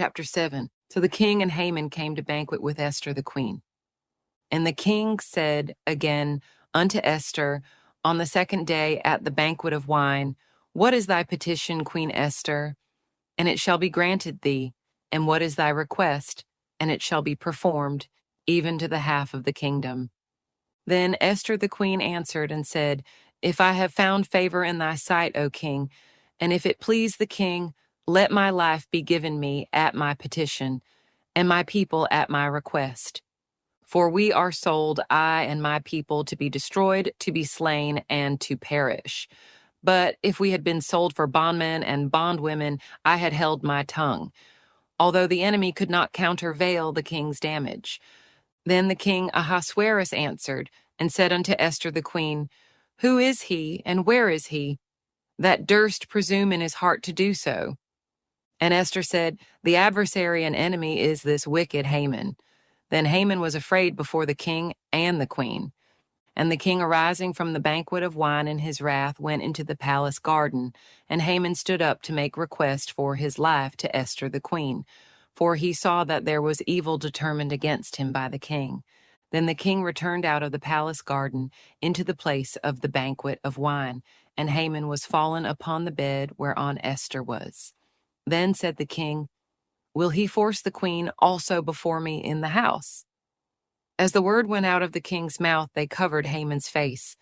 Chapter 7. So the king and Haman came to banquet with Esther the queen. And the king said again unto Esther on the second day at the banquet of wine, What is thy petition, Queen Esther? And it shall be granted thee. And what is thy request? And it shall be performed, even to the half of the kingdom. Then Esther the queen answered and said, If I have found favor in thy sight, O king, and if it please the king, let my life be given me at my petition, and my people at my request. For we are sold, I and my people, to be destroyed, to be slain, and to perish. But if we had been sold for bondmen and bondwomen, I had held my tongue, although the enemy could not countervail the king's damage. Then the king Ahasuerus answered and said unto Esther the queen, Who is he, and where is he, that durst presume in his heart to do so? And Esther said, The adversary and enemy is this wicked Haman. Then Haman was afraid before the king and the queen. And the king, arising from the banquet of wine in his wrath, went into the palace garden, and Haman stood up to make request for his life to Esther the queen, for he saw that there was evil determined against him by the king. Then the king returned out of the palace garden into the place of the banquet of wine, and Haman was fallen upon the bed whereon Esther was. Then said the king, Will he force the queen also before me in the house? As the word went out of the king's mouth, they covered Haman's face.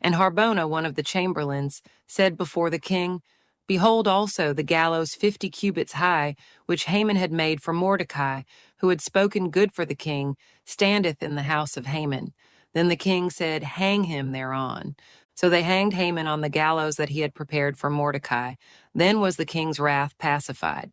And Harbona, one of the chamberlains, said before the king, Behold also the gallows 50 cubits high, which Haman had made for Mordecai, who had spoken good for the king, standeth in the house of Haman. Then the king said, Hang him thereon. So they hanged Haman on the gallows that he had prepared for Mordecai. Then was the king's wrath pacified.